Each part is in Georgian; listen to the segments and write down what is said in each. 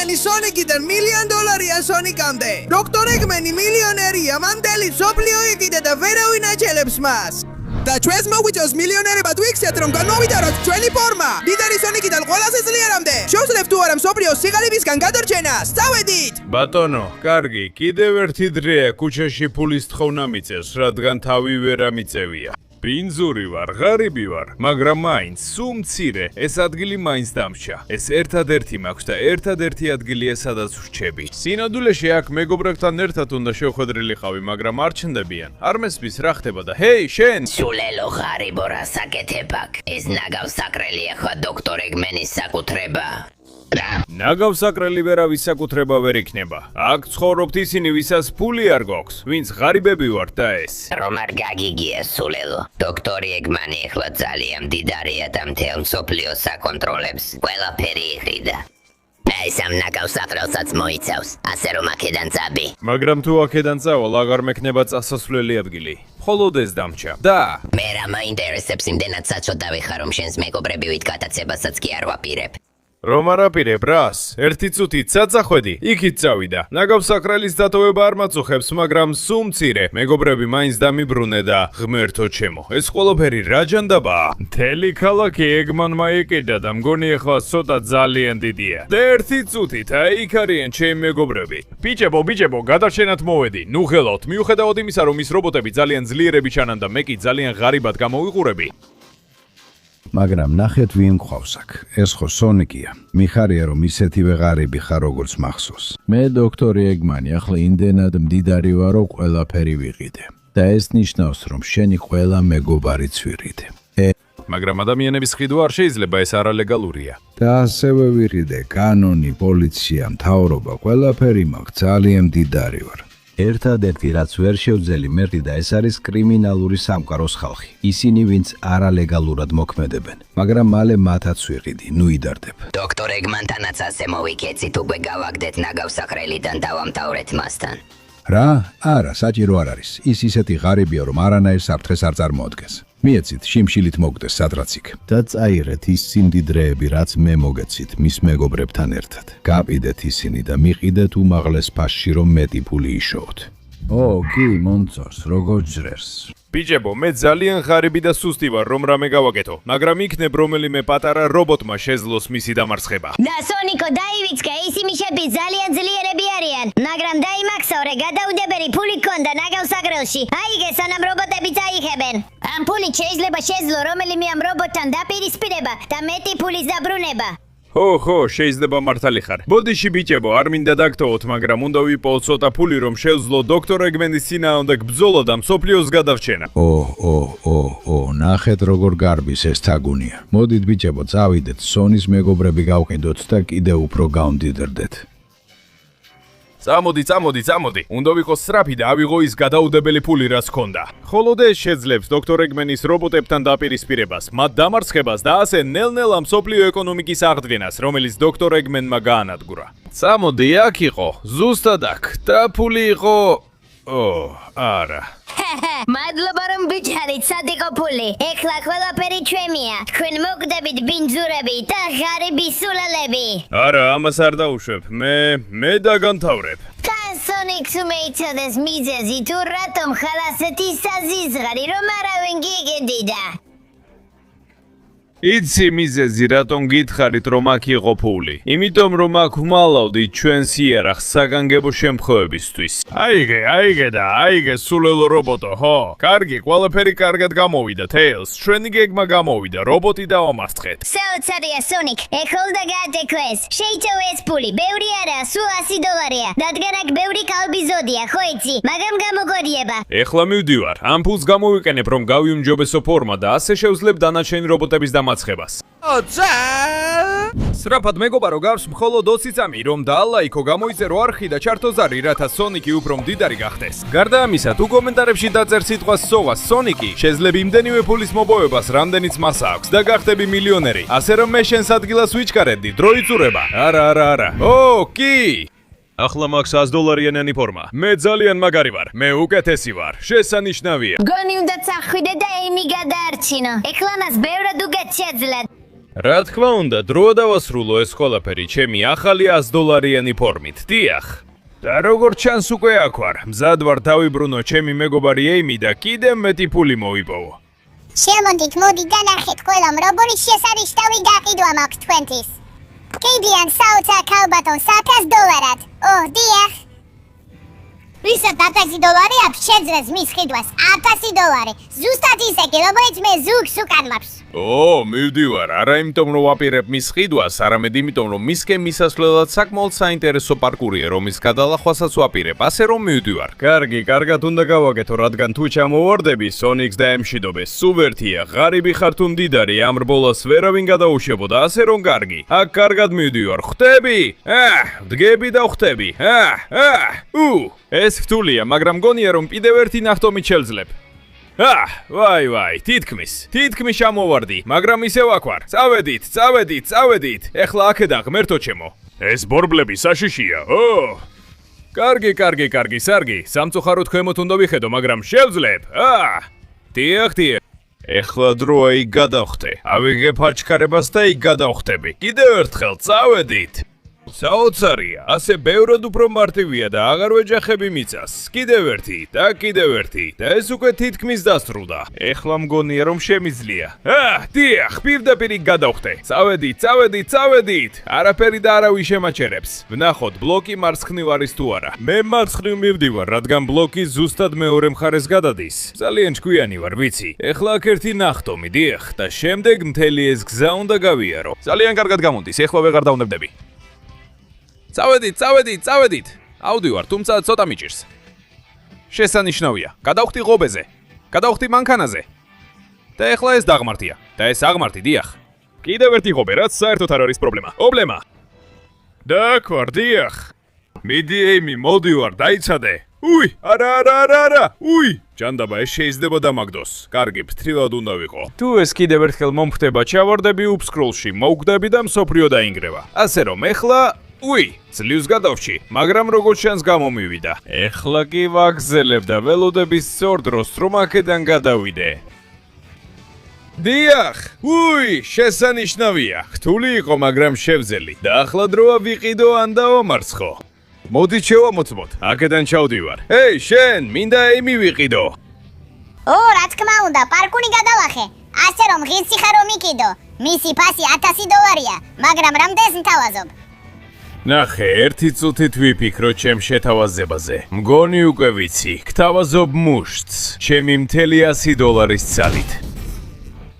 ადამიანი სონიკიდან $1,000,000-იან სონიკამდე. დოქტორ ეგმენი მილიონერია, მანდელი სოფლიო იყიდა და ვერავინ აჩელებს მას. და ჩვენს მოგვიწევს მილიონერებად ვიქცეთ, რომ განმოვიდაროთ ჩვენი ფორმა. დიდარი სონიკიდან ყველაზე ძლიერამდე. შევძლებთ თუ არა მსოფლიოს სიღარიბისგან გადარჩენა. სწავედით! ბატონო, კარგი, კიდევ ერთი დრეა ქუჩაში ფულის თხოვნა მიწევს, რადგან თავი ვერ ამიწევია. ბინძური ვარ, ღარიბი ვარ, მაგრამ მაინც სულ მცირე, ეს ადგილი მაინც დამრჩა. ეს ერთადერთი მაქვს და ერთადერთი ადგილია, სადაც ვრჩები. სინამდვილეში აქ მეგობრებთან ერთად უნდა შევხვედრილიყავი, მაგრამ არ ჩნდებიან. არ მესმის რა ხდება და ჰეი, შენ! სულელო ღარიბო რა საკეთებ აქ? ეს ნაგავსაკრელია ხო დოქტორ ეგმენის საკუთრება? ნაგავსაკრელი ვერავის საკუთრება ვერ იქნება. აქ ცხოვრობთ ისინი, ვისაც ფული არ გვაქვს, ვინც ღარიბები ვართ და ეს. რომ არ გაგიგია სულელო. დოქტორი ეგმანი ახლა ძალიან მდიდარია და მთელ მსოფლიოს აკონტროლებს. ყველაფერი იხრიდა. ეს ამ ნაგავსაკრელსაც მოიცავს, ასე რომ აქედან წაბი. მაგრამ თუ აქედან წავალ, აღარ მექნება წასასვლელი ადგილი. მხოლოდ ეს დამრჩა. და მე რა მაინტერესებს იმდენად საწოდავი ხარ, რომ შენს მეგობრებივით გადაცებასაც კი არ ვაპირებ. რომ არ აპირებ რას? ერთი წუთით საწახვედი, იქით წავიდა. ნაგავსაკრელის დატოვება არ მაწუხებს, მაგრამ სულ მცირე. მეგობრები მაინც დამიბრუნე და ღმერთო ჩემო, ეს ყველაფერი რა ჯანდაბაა? მთელი ქალაქი ეგმანმა ეკიდა და მგონი ახლა ცოტა ძალიან დიდია. და ერთი წუთით, აი იქ არიან ჩემი მეგობრები. ბიჭებო, გადარჩენად მოვედი. ნუ ხელოთ, მიუხედავად იმისა, რომ ის რობოტები ძალიან ძლიერები ჩანან და მე კი ძალიან ღარიბად გამოვიყურები. მაგრამ ნახეთ ვინ გვყავს აქ. ეს ხო სონიკია. მიხარია რომ ისეთივე ღარიბი ხარ როგორც მახსოვს. მე დოქტორი ეგმანი ახლა იმდენად მდიდარი ვარ, რომ ყველაფერი ვიყიდე. და ეს ნიშნავს რომ შენი ყველა მეგობარიც ვიყიდე. მაგრამ ადამიანების ხიდვა არ შეიძლება, ეს არალეგალურია. და ასევე ვიყიდე კანონი, პოლიცია, მთავრობა, ყველაფერი მაქვს, ძალიან მდიდარი ვარ. ერთადერთი რაც ვერ შევძელი მერტი და ეს არის კრიმინალური სამყაროს ხალხი. ისინი ვინც არალეგალურად მოქმედებენ. მაგრამ მალე მათაც ვიყიდი, ნუ იდარდებ. დოქტორ ეგმანთანაც ასე მოვიქეცით, უკვე გავაგდეთ ნაგავსაკრელიდან დავამთავრეთ მასთან. რა? არა, საჭირო არ არის. ის ისეთი ღარიბია, რომ არანაირ საფრთხეს არ წარმოადგენს. მიეცით, შიმშილით მოგდეს სადღაც იქ. და წაიღეთ ის სიმდიდრეები, რაც მე მოგეცით მის მეგობრებთან ერთად. გაპიდეთ ისინი და მიყიდეთ უმაღლეს ფასში, რომ მეტი ფული იშოვოთ. კი, მონწონს, როგორ ჯრერს. ბიჭებო, მე ძალიან ღარიბი და სუსტი ვარ, რომ რამე გავაკეთო, მაგრამ იქნებ რომელიმე პატარა რობოტმა შეძლოს მისი დამარცხება. და სონიკო დაივიწყე, ისინი შეფი ძალიან ძლიერები არიან, მაგრამ დაიმახსოვრე, გადაუდებელი ფული გქონდა ნაგავსაკრელში. აიგე, სანამ რობოტები წაიღებენ. ამ ფულით შეიძლება შეძლო რომელიმე ამ რობოტთან დაპირისპირება და მეტი ფულის დაბრუნება. ხო, შეიძლება მართალი ხარ. ბოდიში ბიჭებო, არ მინდა დაგტოვოთ, მაგრამ უნდა ვიპოვოთ ცოტა ფული, რომ შევძლო დოქტორ ეგმენის წინააღმდეგ ბრძოლა და მსოფლიოს გადარჩენა. ნახეთ როგორ გარბის ეს თაგუნია. მოდით ბიჭებო, წავიდეთ, სონის მეგობრები გავყიდოთ და კიდევ უფრო გავმდიდრდეთ. წამოდი. უნდა ვიყოს სწრაფი და ავიღო ის გადაუდებელი ფული, რაც ჰქონდა. ხოლო ეს შეძლებს დოქტორ ეგმენის რობოტებთან დაპირისპირებას, მათ დამარცხებას და ასე ნელ-ნელა მსოფლიო ეკონომიკის აღდგენას, რომელიც დოქტორ ეგმენმა გაანადგურა. წამოდი, აქ იყო, ზუსტად აქ. და ფული იყო არა. მადლობა რომ ბიჭარით, სად იყო ფული? ეხლა ყველაფერი ჩვენია. თქვენ მოგდებით ბინძურები და ღარიბი სულელები. არა, ამას არ დაუშვებ. მე დაგანთავრებ. თან სონიკს უმეიცოდეს მიზეზი, თუ რატომ ხარ ასეთი საზიზღარი, რომ არავინ გიგედიდა. იცი მიზეზი, რატომ გითხარით, რომ აქ იყო ფული? იმიტომ რომ აქ ვმალავდით ჩვენს იარაღს საგანგებო შემთხვევებისთვის. აიგე, სულელო რობოტო, ხო? კარგი, ყველაფერი კარგად გამოვიდა, თეილს. ჩვენი გეგმა გამოვიდა, რობოტი დავამარცხეთ. საოცარია სონიკ, ეხლა გაადექვეს. შეიცავ ეს ფული, ბევრი არაა, სულ $100. რადგან აქ ბევრი კალბიზოდია, ხო იცი? მაგრამ გამოგოდიება. ეხლა მივდივარ, ამ ფულს გამოვიყენებ, რომ გავიუმჯობესო ფორმა და ასე შევძლებ დანარჩენი რობოტების დამარცხებას. სრაფად მეგობარო, გავს მხოლოდ 20 წამი, რომ დაალაიქო, გამოიწერო არხი და ჩართო ზარი, რათა სონიკი უფრო მდიდარი გახდეს. გარდა ამისა, თუ კომენტარებში დაწერ სიტყვას სოღას სონიკი, შეძლებ იმდენივე ფულის მოპოვებას, რამდენიც მას აქვს და გახდები მილიონერი. ასე რომ მე შენს ადგილას ვიჩქარებდი, დრო იწურება. არა. კი! ახლა მაქვს $100-იანი ფორმა. მე ძალიან მაგარი ვარ. მე უკეთესი ვარ. შესანიშნავია. გონი უნდა წახვიდე და ემი გადაარჩინო. ეხლა მას ბევრად უკეთ შეძლად. რა თქმა უნდა, დროა დავასრულო ეს ყველაფერი ჩემი ახალი $100 ფორმით. დიახ. და როგორც ჩანს უკვე აქ ვარ. მზად ვარ დავიბრუნო ჩემი მეგობარი ეიმი და კიდევ მეტი ფული მოვიპოვო. შემოდით, მოდი განახეთ ყველამ, როგორი შესანიშნავი გაყიდვა მაქვს თქვენთვის. კიდიან საოცარ ქალბატონს $100. დიახ. ვისაც $100 აქვს, შეძლებს მის ყიდვას $100. ზუსტად ისე კი, როგორც მე ზუგს უკან მაქვს. მივდივარ, არა იმიტომ რომ ვაპირებ მის ყიდვას, არამედ იმიტომ რომ მისკენ მისასვლელად საკმაოდ საინტერესო პარკურია, რომლის გადალახვასაც ვაპირებ, ასე რომ მივდივარ. კარგი, კარგად უნდა გავაკეთო, რადგან თუ ჩამოვარდები, Sonic-ს დაემშვიდობეს. სუვერთია, ღარიბი ხარ თუ მდიდარი, ამ რბოლას ვერავინ გადაუშვებოდა, ასე რომ კარგი. აქ კარგად მივდივარ. ხვდები? ვდგები და ხვდები. ეს რთულია, მაგრამ გონია რომ კიდევ ერთი ნახტომით შევძლებ. ვაი, თითქმის ჩამოვარდი, მაგრამ ისევ აქ ვარ. წავედით. ეხლა აქედა ღმერთო ჩემო. ეს ბორბლები საშიშია. კარგი, სარგი. სამწუხაროდ ქვემოთ უნდა ვიხედო, მაგრამ შევძლებ. დიახ. ეხლა დროა იქ გადავხდე. ავიღე ფაჩქარებას და იქ გადავხდები. კიდევ ერთხელ წავედით. საოცარია, ასე ბევრად უფრო მარტივია და აღარ ვეჯახები მიწას. კიდევ ერთი და ეს უკვე თითქმის დასრულდა. ეხლა მგონია რომ შემიძლია. დიახ, პირდაპირ გადავხდე. წავედით. არაფერი და არავის შემაჩერებს. ვნახოთ, ბლოკი მარცხნივ არის თუ არა. მე მარცხნივ მივდივარ, რადგან ბლოკი ზუსტად მეორე მხარეს გადადის. ძალიან ჭკვიანი ვარ, ვიცი. ეხლა აქ ერთი ნახტომი, დიახ, და შემდეგ მთელი ეს გზა უნდა გავიარო. ძალიან კარგად გამოდის, ეხლა ვეღარ დავნებდები. წავედით. ავდივარ, თუმცა ცოტა მიჭირს. შესანიშნავია. გადავხდი ღობეზე. გადავხდი მანქანაზე. და ეხლა ეს დაღმართია. და ეს აღმართი, დიახ. კიდევ ერთი ღობე, რაც საერთოდ არ არის პრობლემა. და აქ ვარ, დიახ. მიდი ეიმი, მოდივარ, დაიცადე. არა. ჯანდაბა, ეს შეიძლება დამაგდოს. კარგი, ფრთხილად უნდა ვიყო. თუ ეს კიდევ ერთხელ მომხდება, ჩავარდები უფსკროლში, მოვკვდები და მსოფლიო დაინგრევა. ასე რომ, ეხლა ძლივს გადავში, მაგრამ როგორც ჩანს გამომივიდა. ეხლა კი ვაგზელებ და ველოდების სწორ დროს რომ აქედან გადავიდე. დიახ, შესანიშნავია. რთული იყო, მაგრამ შევძელი. და ახლა დროა ვიყიდო ან დავამარცხო. მოდით შევამოწმოთ, აქედან ჩავდივარ. შენ, მინდა ეიმი ვიყიდო. რა თქმა უნდა, პარკური გადავახე. ასე რომ ღირსი ხარ რომ იყიდო. მისი ფასი $100, მაგრამ რამდენს მთავაზობ? ნახე, ერთი წუთით ვიფიქრო ჩემ შეთავაზებაზე. მგონი უკვე ვიცი, გთავაზობ მუშტს, ჩემი მთელი $100 ძალით.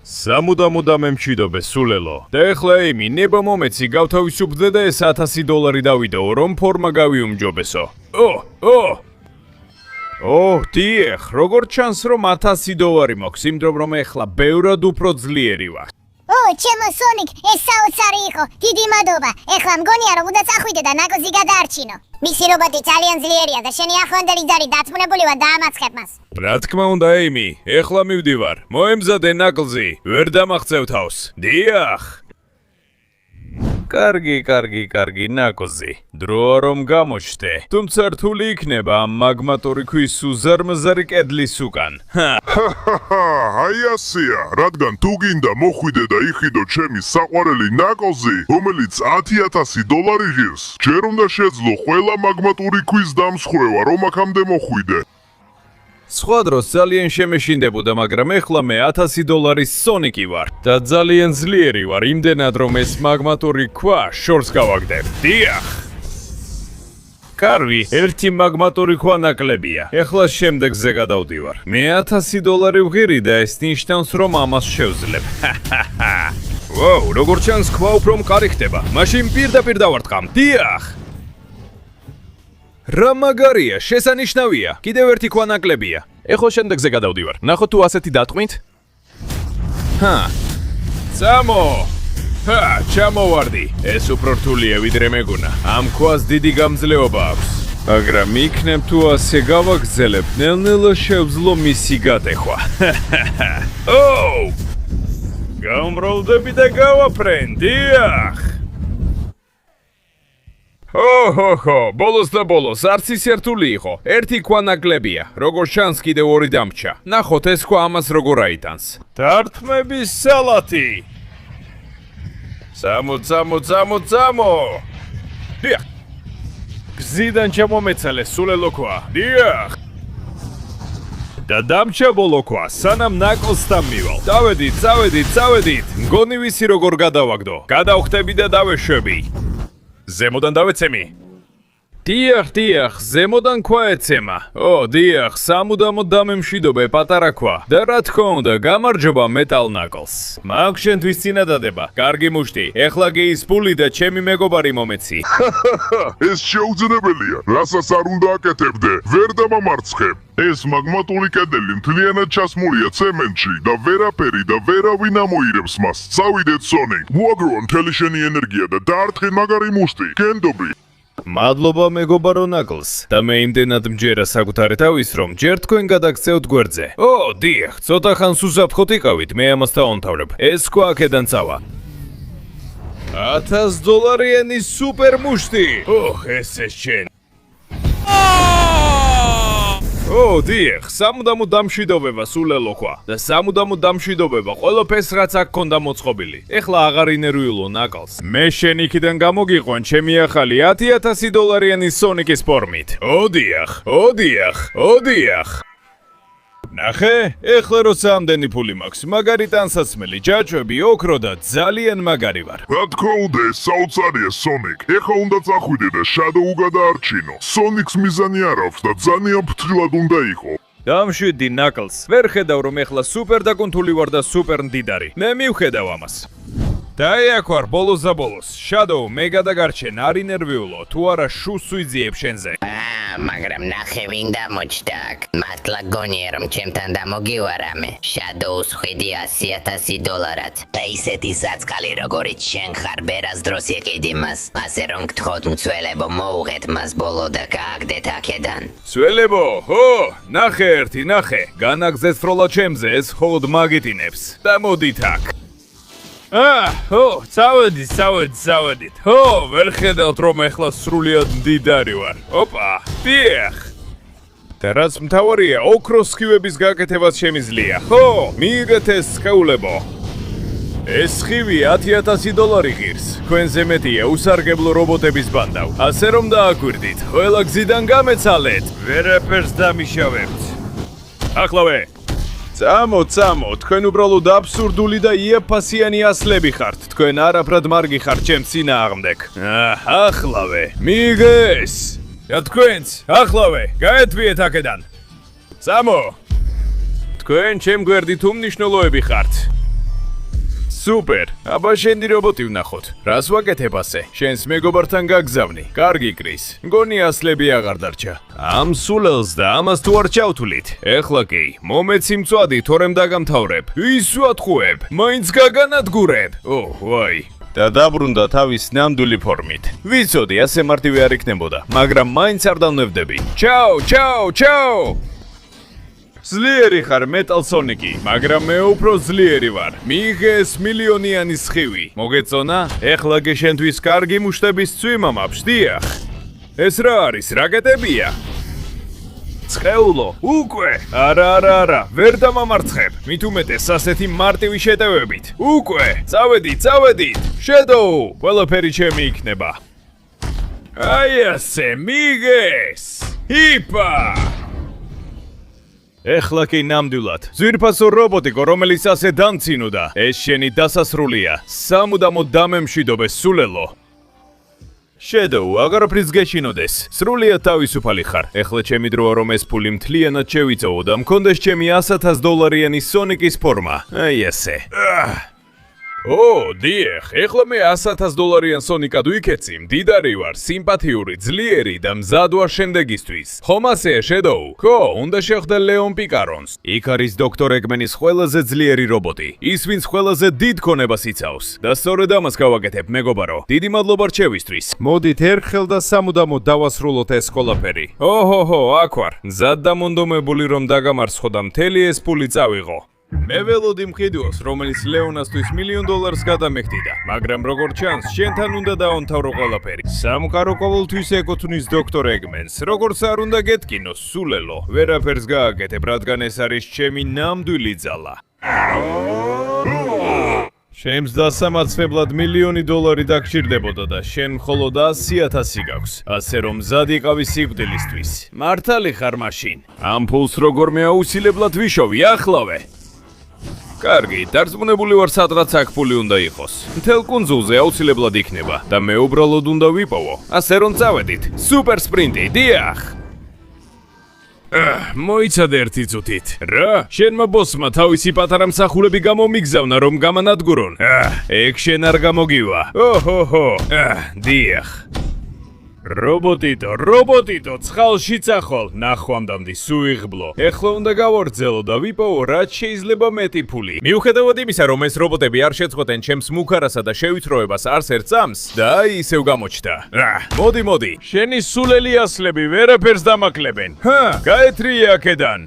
სამუდამოდ მემშვიდობე, სულელო. და ეხლა ეიმი, ნება მომეცი, გავთავისუფლდე და ეს $100 დავიდეო, რომ ფორმა გავიუმჯობესო. დიახ, როგორც ჩანს, რომ $100 მაქვს, იმიტომ რომ ეხლა ბევრად უფრო ძლიერი ვარ. ჩემო Sonic, ეს საოცარი იყო. დიდი მადლობა. ეხლა მგონია რომ უნდა წახვიდე და ნაკოზი გადაარჩინო. მისი რობოტი ძალიან ძლიერია და შენი ახლანდელი ძარი დათმობილი ვარ დაამაცხებ მას. რა თქმა უნდა, ეიმი, ეხლა მივდივარ. მოემზადე ნაკლზი, ვერ დამახცევ თავს. დიახ. კარგი, ნაკოზი. დროა რომ გამოჩნდე. თუმცა რთული იქნება ამ მაგმატორი ქვის უზარმაზარი კედლის უკან. აი ასეა, რადგან თუ გინდა მოხვიდე და იხიდო ჩემი საყვარელი ნაკოზი, რომელიც $100,000 ღირს, ჯერ უნდა შეძლო ყველა მაგმატური ქვის დამსხვრევა, რომ აქამდე მოხვიდე. სხვა დროს ძალიან შემეშინდებოდა, მაგრამ ეხლა მე $100 Sonic-ი ვარ და ძალიან ძლიერი ვარ, იმდენად რომ ეს მაგმატური ქვა შორს გავაგდებ. დიახ. კარგი, ერთი მაგმატური ქვა ნაკლებია. ეხლა შემდეგზე გადავდივარ. მე $100 ვღირი და ეს ნიშნავს, რომ ამას შევძლებ. როგორც ჩანს, ქვა უფრო მყარი ხდება. მაშინ პირდაპირ დავარტყამ. დიახ. რა მაგარია, შესანიშნავია. კიდევ ერთი ქვა ნაკლებია. ეხლა შემდეგზე გადავდივარ. ნახოთ თუ ასეთი დატყვით. ჩამოვარდი. ეს უფრო რთულია ვიდრე მეგონა. ამ ქვას დიდი გამძლეობა აქვს. მაგრამ იქნებ თუ ასე გავაგრძელებ, ნელ-ნელა შევძლო მისი გატეხვა. გამრავლდები და გავაფრენ. დიახ. ბოლოს და ბოლოს, არც ისე რთული იყო. ერთი ქვა ნაკლებია, როგორც ჩანს კიდევ ორი დამრჩა. ნახოთ ეს ქვა ამას როგორ აიტანს. დარტყმების სალათი. 60. დიახ. გზიდან ჩამომეცალე სულელო ქვა. დიახ. და დამჩაბოლო ქვა, სანამ ნაკოს დამივალ. წავედით. მგონი ვიცი როგორ გადავაგდო. გადავხტები და დავეშვები. ზემოდან დავეცემი. დიახ, ზემოდან ქვა ეცემა. დიახ, სამუდამოდ დამემშვიდობე პატარა ქვა. და რა თქმა უნდა, გამარჯობა მეტალ ნაკოლს. მაგ შენთვის წინადადება. კარგი მუშტი. ეხლა გეის ფული და ჩემი მეგობარი მომეცი. ეს შეუძლებელია. რასაც არ უნდა აკეთებდე, ვერ დამამარცხებ. ეს მაგმატური კედელი მთლიანად ჩასმულია ცემენტში და ვერაფერი და ვერავინ ამოირებს მას. წავიდეთ სონიკ. უაგროა მთელი შენი ენერგია და დაარტყე მაგარი მუშტი. გენდობი. მადლობა მეგობარო ნაკლს და მე იმდენად მჯერა საკუთარი თავის რომ ჯერ თქვენ გადაგწევთ გვერდზე. დიახ, ცოტა ხანს უსაფრთხოდ იყავით, მე ამას დავამთავრებ. ეს ქვა აქედან წავა. $1000 სუპერ მუშტი. ესე შენ. დიახ, სამუდამო დამშვიდობება სულელო ქვა და სამუდამო დამშვიდობება ყველაფერს რაც აქ ქონდა მოწყობილი. ეხლა აღარ ინერვიულო ნაკალს. მე შენ იქიდან გამოგიყვან ჩემი ახალი $10,000 სონიკის ფორმით. დიახ. ნახე, ეხლა როცა ამდენი ფული მაქვს, მაგარი ტანსაცმელი, ჯაჭვები, ოქრო და ძალიან მაგარი ვარ. რა თქმა უნდა, ეს საოცარია სონიკ. ეხლა უნდა წახვიდე და შადოუ გადაარჩინო. სონიკს მიზანი არ აქვს და ძალიან ფრთხილად უნდა იყო. დამშვიდი ნაკლს. ვერ ხედავ რომ ეხლა სუპერ დაკუნთული ვარ და სუპერ მდიდარი. მე მივხედავ ამას. დაიაკ ვარ ბოლოს და ბოლოს. შადოუ, მე გადაგარჩენ, არ ინერვიულო, თუ არა შუს ვიძიებ შენზე. მაგრამ ნახე ვინ დამოჩდა აქ. მართლა გონია რომ ჩემთან დამოგივარამე. შადოუს ხვიდი $100,000-ად. და ისეთი საწყალი როგორიც შენ ხარ ბერას დროს იყიდი მას. ასე რომ გთხოვთ მცველებო მოუღეთ მას ბოლო და გააგდეთ აქედან. სველებო, ნახე ერთი, განაგზეთ ფროლა ჩემზე, ეს ხოდ მაგიტინებს. და მოდით აქ. წავედით. ვერ ხედავთ რომ ეხლა სრულიად მდიდარი ვარ. დიახ. და რაც მთავარია, ოქროს სხივების გაკეთებაც შემიძლია. მიიღეთ ეს სხეულებო. ეს სხივი $10,000 ღირს. თქვენზე მეტია უსარგებლო რობოტების ბანდავ. ასე რომ დააკვირდით, ყველა გზიდან გამეცალეთ. ვერაფერს დამიშავებთ. ახლავე. წამო, თქვენ უბრალოდ აბსურდული და იაფასიანი ასლები ხართ. თქვენ არაფრად მარგი ხართ ჩემს წინააღმდეგ. ახლავე, მიიღეს. და თქვენც, ახლავე, გაეთვიეთ აქედან. წამო. თქვენ ჩემ გვერდით უმნიშვნელოები ხართ. სუპერ, აბა შენი რობოტი ვნახოთ. რას ვაკეთებ ასე? შენს მეგობართან გაგზავნი. კარგი კრის. მგონი ასლები აღარ დარჩა. ამ სულელს და ამას თუ არ ჩავთვლით. ეხლა კი, მომეცი მწვადი თორემ დაგამთავრებ. ის ვატყუებ, მაინც გაგანადგურებ. ვაი. და დაბრუნდა თავის ნამდვილი ფორმით. ვიცოდი, ასე მარტივი არ იქნებოდა, მაგრამ მაინც არ დავნებდები. ჩაო! ძლიერი ხარ მეტალ სონიკი, მაგრამ მე უფრო ძლიერი ვარ. მიიღეს მილიონიანი სხივი. მოგეწონა? ეხლა გეშენთვის კარგი მუშტების წვიმა მაქვს, დიახ. ეს რა არის, რაკეტებია? ცხეულო, უკვე! არა, ვერ დამამარცხებ. მით უმეტეს ასეთი მარტივი შეტევებით. უკვე! წავედით! შედოუ! ყველაფერი ჩემი იქნება. აი ასე, მიიღეს! იპა! ეხლა კი ნამდვილად. ძვირფასო რობოტიკო, რომელიც ასე დამცინუდა. ეს შენი დასასრულია. სამუდამო დამემშვიდობე სულელო. შედოუ, აღარაფრის გეშინოდეს. სრულიად თავისუფალი ხარ. ეხლა ჩემი დროა რომ ეს ფული მთლიანად შევიწოვო და მქონდეს ჩემი $100,000 სონიკის ფორმა. აი ესე. დიახ, ეხლა მე $100,000 სონიკად ვიქეცი, მდიდარი ვარ, სიმპათიური, ძლიერი და მზად ვარ შემდეგისთვის. ხომ ასეა შედოუ? უნდა შეხვდე ლეონ პიკარონს. იქ არის დოქტორ ეგმენის ყველაზე ძლიერი რობოტი. ის ვინც ყველაზე დიდ ქონებას იცავს. და სწორედ ამას გავაკეთებ, მეგობარო. დიდი მადლობა რჩევისთვის. მოდით ერთხელ და სამუდამოდ დავასრულოთ ეს ყველაფერი. აქ ვარ. მზად დამონდომებული რომ დაგამარცხო და მთელი ეს ფული წავიღო. მე ველოდი მყიდვას, რომელიც ლეონასთვის $1,000,000 გადამეხდიდა, მაგრამ როგორც ჩანს, შენთან უნდა დავამთავრო ყველაფერი. სამყარო ყოველთვის ეკუთვნის დოქტორ ეგმენს, როგორც არ უნდა გეტკინოს, სულელო. ვერაფერს გააკეთებ, რადგან ეს არის ჩემი ნამდვილი ძალა. ჩემს დასამართლებლად $1,000,000 დაგჭირდებოდა და შენ მხოლოდ 100,000 გაქვს. ასე რომ მზად იყავი სიკვდილისთვის. მართალი ხარ მაშინ. ამ ფულს როგორმე აუცილებლად ვიშოვიახლავე. კარგი, დარწმუნებული ვარ, სადღაც აქ ფული უნდა იყოს. მთელ კუნძულზე აუცილებლად იქნება და მე უბრალოდ უნდა ვიპოვო. ასე რომ წავედით. სუპერ სპრინტი, დიახ. მოიცადე ერთი წუთით. რა? შენმა ბოსმა თავისი პატარა მსახურები გამომიგზავნა, რომ გამანადგურონ. ეგ შენ არ გამოგივა. ოჰოჰო. დიახ. რობოტიტო, ცხალში წახვალ, ნახვამდამდი სუიღბლო. ეხლა უნდა გავორძელო და ვიპოვო რაც შეიძლება მეტი ფული. მიუხედავად იმისა, რომ ეს რობოტები არ შეწყვეტენ ჩემს მუქარასა და შევითროებას არც ერთ წამს, და აი ისევ გამოჩნდა. მოდი, შენი სულელი ასლები ვერაფერს დამაკლებენ. გაეთრიე აქედან.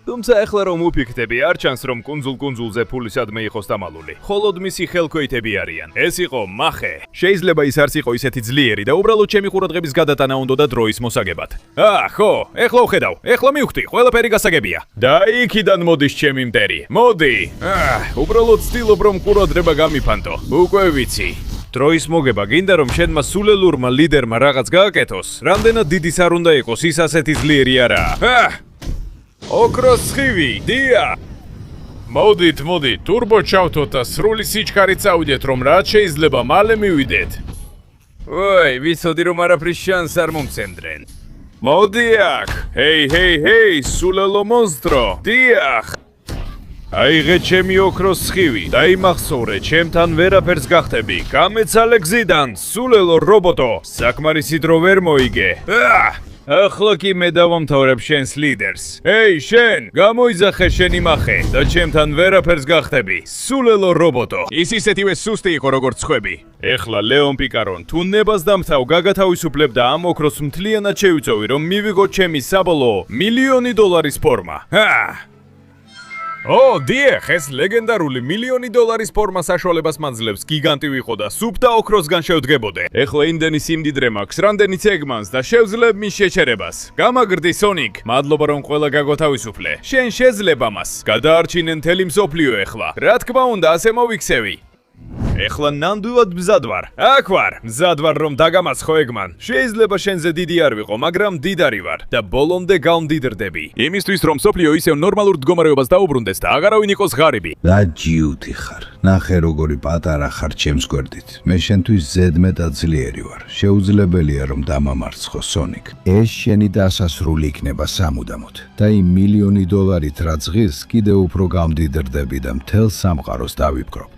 თუმცა ეხლა რომ უფიქრდები, არ ჩანს რომ კუნძულზე ფული სადმე იყოს დამალული. ხოლოდ მისი ხელქვეითები არიან. ეს იყო მახე. შეიძლება ის არც იყო ისეთი ძლიერი და უბრალოდ ჩემი ყურადღების გადატანა უნდოდა დროის მოსაგებად. ხო, ეხლა ვხედავ. ეხლა მივხვდი, ყველაფერი გასაგებია. და იქიდან მოდის ჩემი მტერი. მოდი. უბრალოდ ვცდილობ რომ ყურადღება გამიფანტო. უკვე ვიცი. დროის მოგება გინდა რომ შენმა სულელურმა ლიდერმა რაღაც გააკეთოს. რამდენად დიდის არ უნდა იყოს ის ასეთი ძლიერი არაა. ოქროს სხივი, დია! მოდით, ტურბო ჩავთოთ და სრული სიჩქარით წავიდეთ, რომ რაც შეიძლება მალე მივიდეთ. ვიცოდი რომ არაფრის შანსს არ მომცემდნენ. მოდი აქ! ჰეი, სულელო მონსტრო, დიახ! აიღე ჩემი ოქროს სხივი, დაიმახსოვრე, ჩემთან ვერაფერს გახტები, გამეცალე გზიდან, სულელო რობოტო, საკმარისი დრო ვერ მოიგე. ახლა კი მე დავამთავრებ შენს ლიდერს. შენ, გამოიძახე შენი მახე და ჩემთან ვერაფერს გახტები. სულელო რობოტო. ის ისეთივე სუსტი იყო როგორც ხვები. ეხლა ლეონ პიკარონ, თუ ნებას დამთავ გაგათავისუფლებ და ამ ოქროს მთლიანად შევიწოვი, რომ მივიღო ჩემი საბოლოო $1,000,000 ფორმა. დიახ, ეს ლეგენდარული $1,000,000 ფორმა საშუალებას მაძლევს გიგანტი ვიყო და სუფთა ოქროსგან შევდგებოდე. ეხლა იმდენი სიმდიდრე მაქვს, რამდენიც ეგმანს და შევძლებ მის შეჩერებას. გამაგრდი სონიკ, მადლობა რომ ყველა გაგოთავისუფლე. შენ შეძლებ ამას. გადაარჩინე მთელი მსოფლიო ეხლა. რა თქმა უნდა, ასე მოვიქცევი. ეხლა ნამდვილად მზად ვარ. აქ ვარ, მზად ვარ რომ დაგამაცხო ეგმან. შეიძლება შენზე დიდი არ ვიყო, მაგრამ დიდარი ვარ და ბოლომდე გავმდიდრდები. იმისთვის რომ სოფლიო ისევ ნორმალურ მდგომარეობას დაუბრუნდეს და აღარავინ იყოს ღარიბი. და ჯიუტი ხარ. ნახე როგორი პატარა ხარ ჩემს გვერდით. მე შენთვის ზედმეტად ძლიერი ვარ. შეუძლებელია რომ დამამარცხო სონიკ. ეს შენი დასასრული იქნება სამუდამოდ. და იმ $1,000,000-ით რაც ღირს კიდევ უფრო გამდიდრდები და მთელ სამყაროს დავიფკრობ.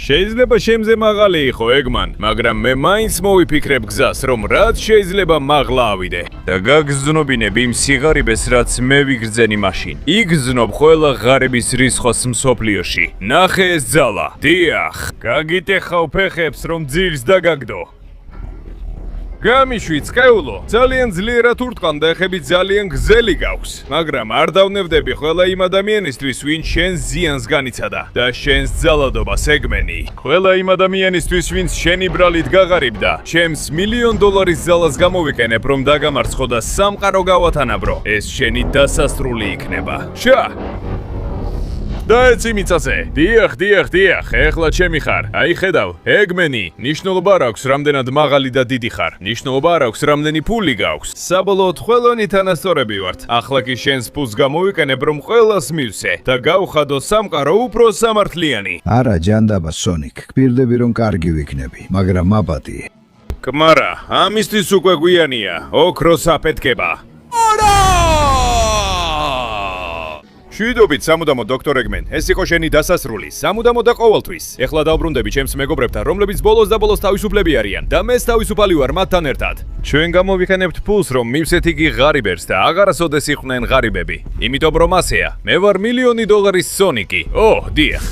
შეიძლება შემზე მაღალი იყო ეგმან, მაგრამ მე მაინც მოვიფიქრებ გზას, რომ რაც შეიძლება მაღლა ავიდე და გაგზნობინებ იმ სიღარიბეს, რაც მე ვიგრძენი მაშინ. იგზნობ ყველა ღარიბის რისხვას მსოფლიოში. ნახე ეს ძალა. დიახ, გაგიტეხავ ფეხებს, რომ ძირს დაგაგდო. გამიშვი წკეულო, ძალიან ძლიერად ურტყამ და ეხები ძალიან გზელი გაქვს, მაგრამ არ დავნებდები ყველა იმ ადამიანისთვის, ვინც შენს ზიანს განიცადა და შენს ძალადობას ეგმენი. ყველა იმ ადამიანისთვის, ვინც შენი ბრალით გაღარიბდა, ჩემს $1,000,000 ძალას გამოვიყენებ, რომ დაგამარცხო და სამყარო გავათანაბრო. ეს შენი დასასრული იქნება. დაეცი მიწაზე. დიახ, ეხლა ჩემი ხარ. აი ხედავ, ეგმენი, ნიშნულობა არ აქვს, რამდენად მაღალი და დიდი ხარ. ნიშნულობა არ აქვს, რამდენი ფული გაქვს. საბოლოოდ ყველანი თანასწორები ვართ. ახლა კი შენს ფულს გამოვიყენებ, რომ ყველას მივსე და გავხადო სამყარო უფრო სამართლიანი. არა, ჯანდაბა სონიკ, გპირდები რომ კარგი ვიქნები, მაგრამ აბატი. კმარა, ამისთვის უკვე გვიანია. ოქროს აფეთქება. შვიდობით სამუდამო დოქტორ ეგმენ, ეს იყო შენი დასასრული, სამუდამო და ყოველთვის. ეხლა დავბრუნდები ჩემს მეგობრებთან, რომლებიც ბოლოს თავისუფლები არიან და მეც თავისუფალი ვარ მათთან ერთად. ჩვენ გამოვიყენებთ ფულს, რომ მივსეთ იგი ღარიბებს და აღარასოდეს იყვნენ ღარიბები. იმიტომ რომ ასეა, მე ვარ $1,000,000 სონიკი. დიახ.